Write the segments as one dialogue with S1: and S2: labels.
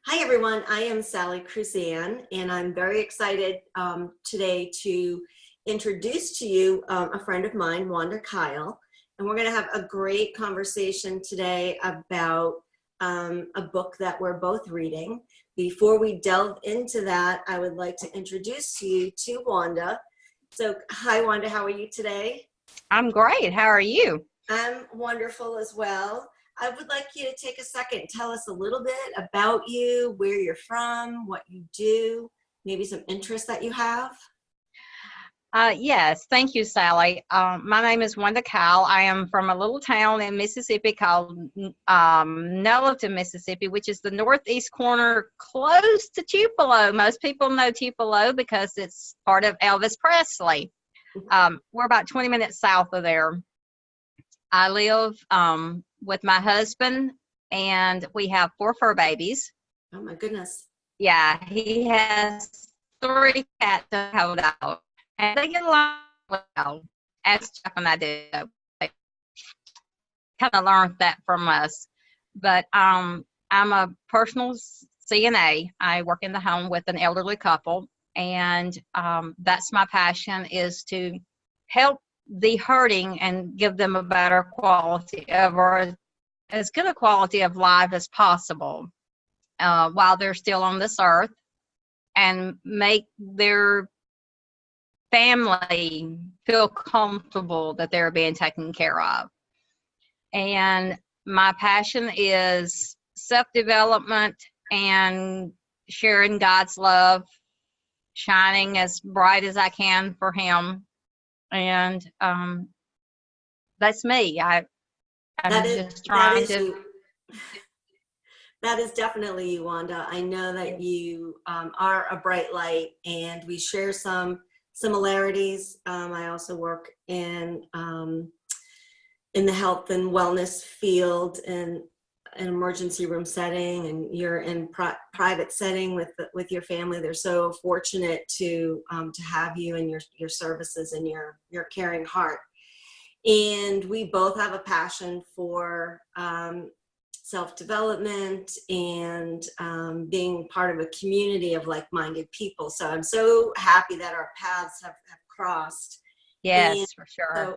S1: Hi, everyone. I am Sally Crusan, and I'm very excited today to introduce to you a friend of mine, Wanda Kyle. And we're going to have a great conversation today about a book that we're both reading. Before we delve into that, I would like to introduce you to Wanda. So, hi, Wanda. How are you today?
S2: I'm great. How are you?
S1: I'm wonderful as well. I would like you to take a second, tell us a little bit about you, where you're from, what you do, maybe some interests that you have.
S2: Yes, thank you, Sally. My name is Wanda Kyle. I am from a little town in Mississippi called Nelliton, Mississippi, which is the northeast corner close to Tupelo. Most people know Tupelo because it's part of Elvis Presley. We're about 20 minutes south of there. I live with my husband, and we have four fur babies.
S1: Oh my goodness.
S2: Yeah, he has three cats and a cold dog. And they get along well, as Chuck and I do. They kind of learned that from us. But I'm a personal CNA. I work in the home with an elderly couple, and that's my passion, is to help the hurting and give them a better quality of, or as good a quality of life as possible while they're still on this earth, and make their family feel comfortable that they're being taken care of. And my passion is self-development and sharing God's love, shining as bright as I can for Him. And that's me.
S1: That
S2: I'm
S1: is
S2: just
S1: that
S2: trying
S1: is
S2: to.
S1: you. That is definitely you, Wanda. I know that you are a bright light, and we share some similarities. I also work in the health and wellness field in an emergency room setting, and you're in private setting with your family. They're so fortunate to have you and your services and your caring heart. And we both have a passion for self-development and being part of a community of like-minded people. So I'm so happy that our paths have crossed. And
S2: Yes, for sure.
S1: so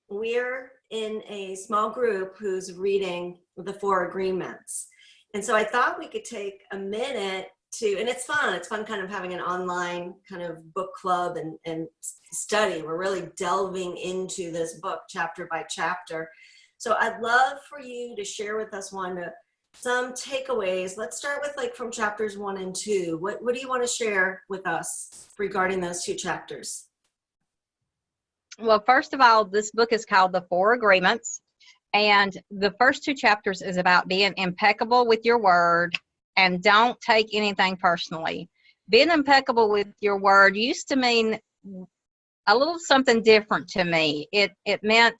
S1: we're in a small group who's reading the Four Agreements. And so I thought we could take a minute to, and it's fun kind of having an online kind of book club and study. We're really delving into this book chapter by chapter. So I'd love for you to share with us, Wanda, some takeaways. Let's start with like from chapters 1 and 2. What do you want to share with us regarding those two chapters?
S2: Well, first of all, this book is called The Four Agreements. And the first two chapters is about being impeccable with your word and don't take anything personally. Being impeccable with your word used to mean a little something different to me. It meant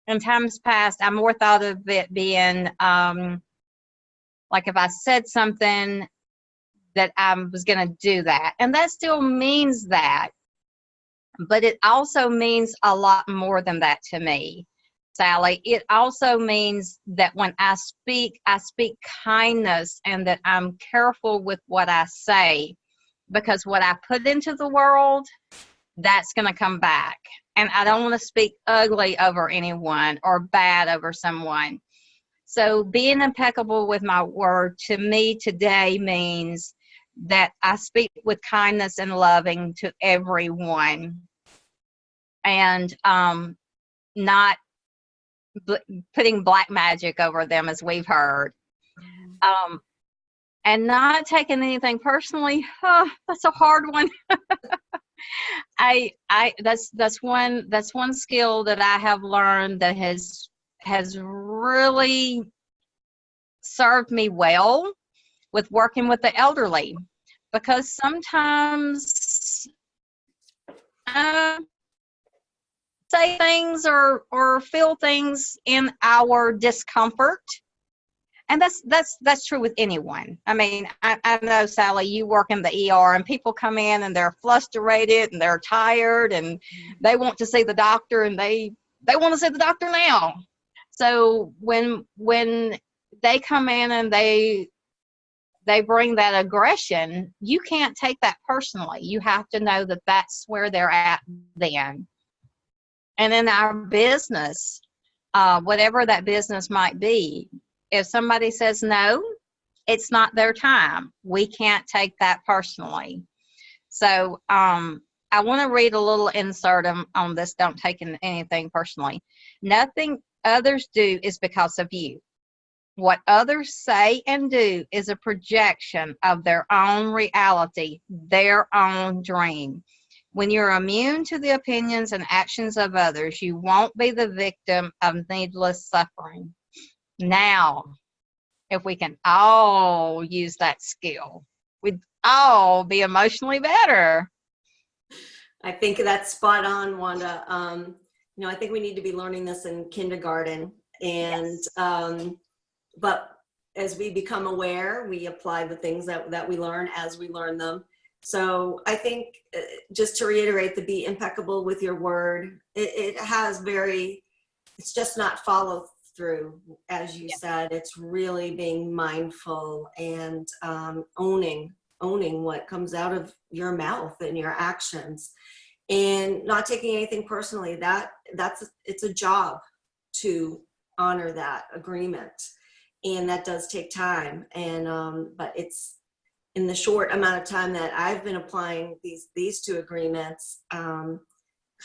S2: in times past, I more thought of it being like if I said something that I was going to do that. And that still means that. But it also means a lot more than that to me, Sally. It also means that when I speak kindness, and that I'm careful with what I say, because what I put into the world, that's going to come back. And I don't want to speak ugly over anyone or bad over someone. So being impeccable with my word to me today means that I speak with kindness and loving to everyone, and not putting black magic over them, as we've heard, and not taking anything personally. Oh, that's a hard one. That's one skill that I have learned that has really served me well with working with the elderly, because sometimes say things or feel things in our discomfort. And that's true with anyone. I mean, I know, Sally, you work in the ER, and people come in and they're frustrated and they're tired and they want to see the doctor, and they want to see the doctor now. So when they come in and they they bring that aggression, you can't take that personally. You have to know that that's where they're at then. And in our business, whatever that business might be, if somebody says no, it's not their time. We can't take that personally. So I want to read a little insert on this. Don't take anything personally. Nothing others do is because of you. What others say and do is a projection of their own reality, their own dream. When you're immune to the opinions and actions of others, you won't be the victim of needless suffering. Now, if we can all use that skill, we'd all be emotionally better.
S1: I think that's spot on, Wanda. I think we need to be learning this in kindergarten. And,
S2: Yes.
S1: but as we become aware, we apply the things that we learn as we learn them. So I think just to reiterate, the be impeccable with your word, it's just not follow through, as you said. It's really being mindful and owning what comes out of your mouth and your actions, and not taking anything personally. It's a job to honor that agreement, and that does take time. And but it's in the short amount of time that I've been applying these two agreements, kind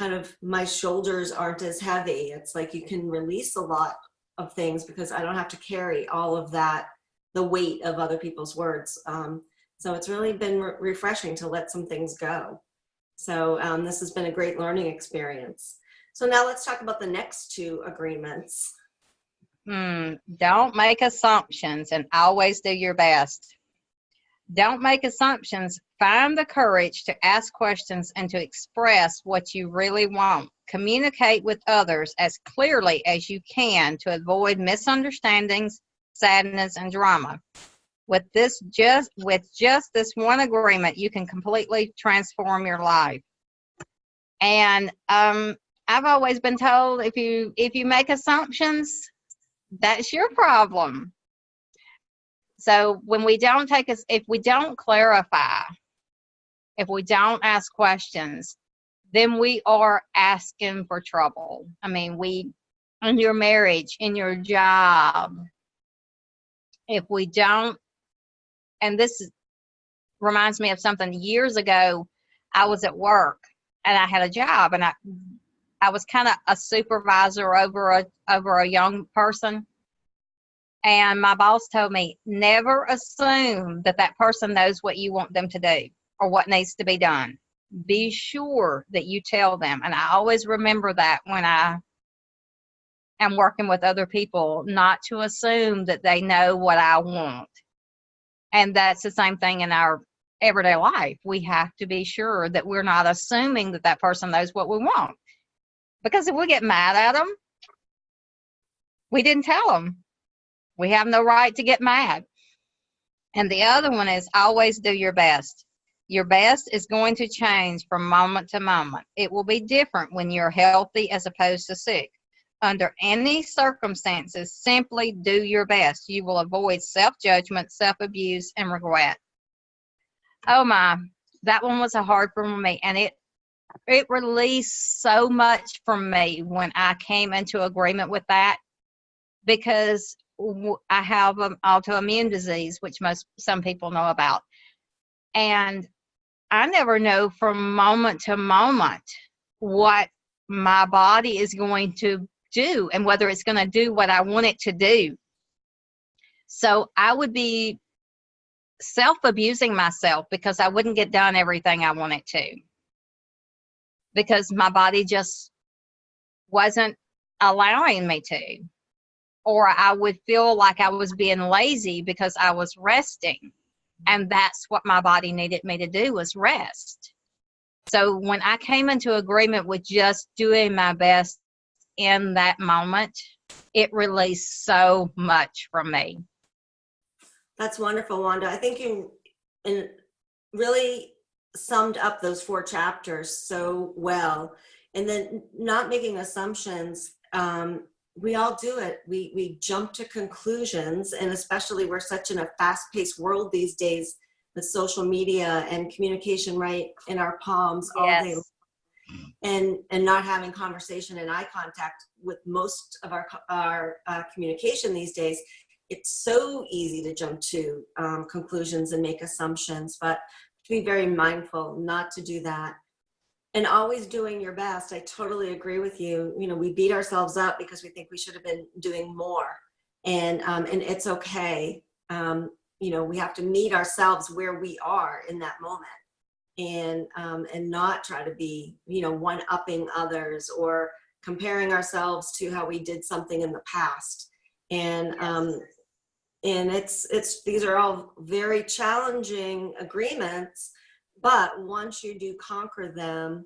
S1: of my shoulders aren't as heavy. It's like you can release a lot of things because I don't have to carry all of that, the weight of other people's words. So it's really been refreshing to let some things go. So this has been a great learning experience. So now let's talk about the next two agreements.
S2: Don't make assumptions and always do your best. Don't make assumptions. Find the courage to ask questions and to express what you really want. Communicate with others as clearly as you can to avoid misunderstandings, sadness, and drama. With just this one agreement, you can completely transform your life. And I've always been told if you make assumptions, that's your problem. So when if we don't clarify, if we don't ask questions, then we are asking for trouble. I mean, in your marriage, in your job, if we don't, and this reminds me of something years ago, I was at work and I had a job, and I was kind of a supervisor over a young person. And my boss told me, never assume that person knows what you want them to do or what needs to be done. Be sure that you tell them. And I always remember that when I am working with other people, not to assume that they know what I want. And that's the same thing in our everyday life. We have to be sure that we're not assuming that person knows what we want. Because if we get mad at them, we didn't tell them. We have no right to get mad. And the other one is always do your best. Your best is going to change from moment to moment. It will be different when you're healthy as opposed to sick. Under any circumstances, simply do your best. You will avoid self-judgment, self-abuse, and regret. Oh my, that one was a hard one for me. And it released so much from me when I came into agreement with that, because I have an autoimmune disease, which some people know about. And I never know from moment to moment what my body is going to do and whether it's going to do what I want it to do. So I would be self-abusing myself because I wouldn't get done everything I wanted to, because my body just wasn't allowing me to. Or I would feel like I was being lazy because I was resting. And that's what my body needed me to do, was rest. So when I came into agreement with just doing my best in that moment, it released so much from me.
S1: That's wonderful, Wanda. I think you really summed up those 4 chapters so well. And then not making assumptions. we all do it. We jump to conclusions, and especially we're such in a fast-paced world these days with social media and communication right in our palms all day,
S2: Yes.
S1: and not having conversation and eye contact with most of our communication these days. It's so easy to jump to conclusions and make assumptions, but to be very mindful not to do that. And always doing your best. I totally agree with you. You know, we beat ourselves up because we think we should have been doing more, and it's okay. You know, we have to meet ourselves where we are in that moment, and not try to be, you know, one-upping others or comparing ourselves to how we did something in the past. And
S2: Yes.
S1: and it's these are all very challenging agreements, but once you do conquer them,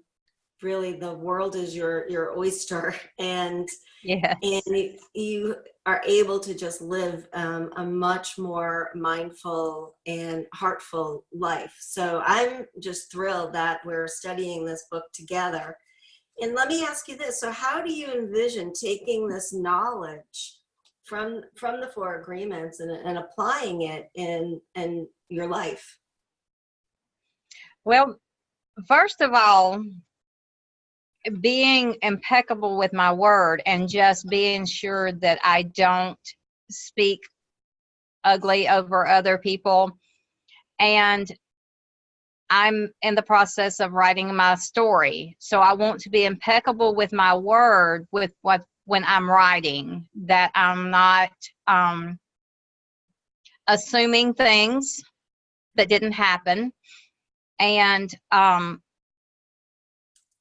S1: really the world is your oyster, and
S2: Yes.
S1: you are able to just live a much more mindful and heartful life. So I'm just thrilled that we're studying this book together. And let me ask you this: so how do you envision taking this knowledge from the four agreements and applying it in your life?
S2: Well, first of all, being impeccable with my word and just being sure that I don't speak ugly over other people. And I'm in the process of writing my story. So I want to be impeccable with my word with what when I'm writing, that I'm not assuming things that didn't happen. And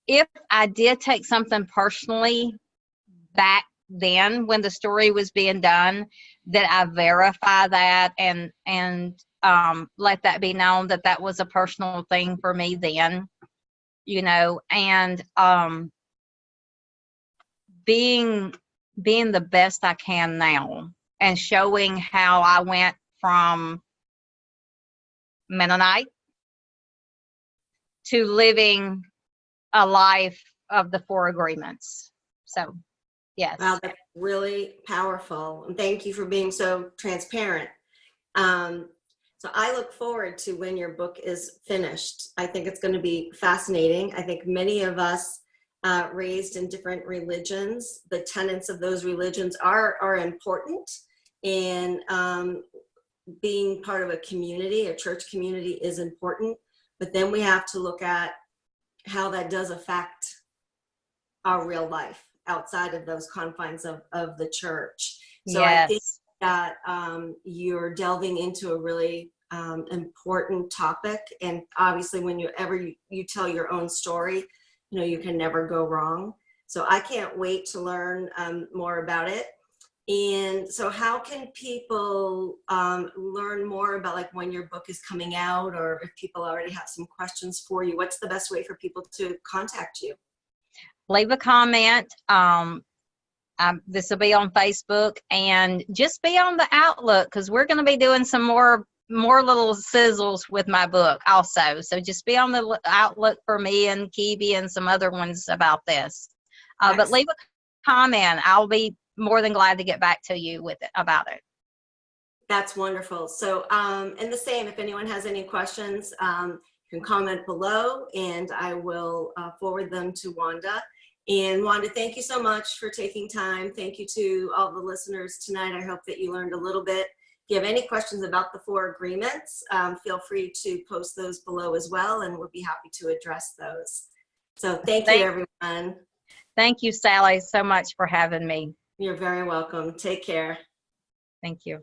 S2: if I did take something personally back then when the story was being done, that I verify that and let that be known that that was a personal thing for me then, you know, and being the best I can now and showing how I went from Mennonite to living a life of the four agreements. So,
S1: Wow,
S2: yes.
S1: that's really powerful. And thank you for being so transparent. Um, so I look forward to when your book is finished. I think it's going to be fascinating. I think many of us raised in different religions, the tenets of those religions are important. And being part of a community, a church community, is important. But then we have to look at how that does affect our real life outside of those confines of the church. So I think
S2: Yes.
S1: that you're delving into a really important topic. And obviously when you tell your own story, you know, you can never go wrong. So I can't wait to learn more about it. And so how can people learn more about, like, when your book is coming out, or if people already have some questions for you? What's the best way for people to contact you?
S2: Leave a comment. This will be on Facebook, and just be on the Outlook because we're going to be doing some more little sizzles with my book also. So just be on the Outlook for me and Kiwi and some other ones about this. But leave a comment. I'll be more than glad to get back to you with it about it.
S1: That's wonderful. So, and the same, if anyone has any questions, you can comment below and I will forward them to Wanda. And Wanda, thank you so much for taking time. Thank you to all the listeners tonight. I hope that you learned a little bit. If you have any questions about the four agreements, feel free to post those below as well, and we'll be happy to address those. So thank you, everyone.
S2: Thank you, Sally, so much for having me.
S1: You're very welcome. Take care.
S2: Thank you.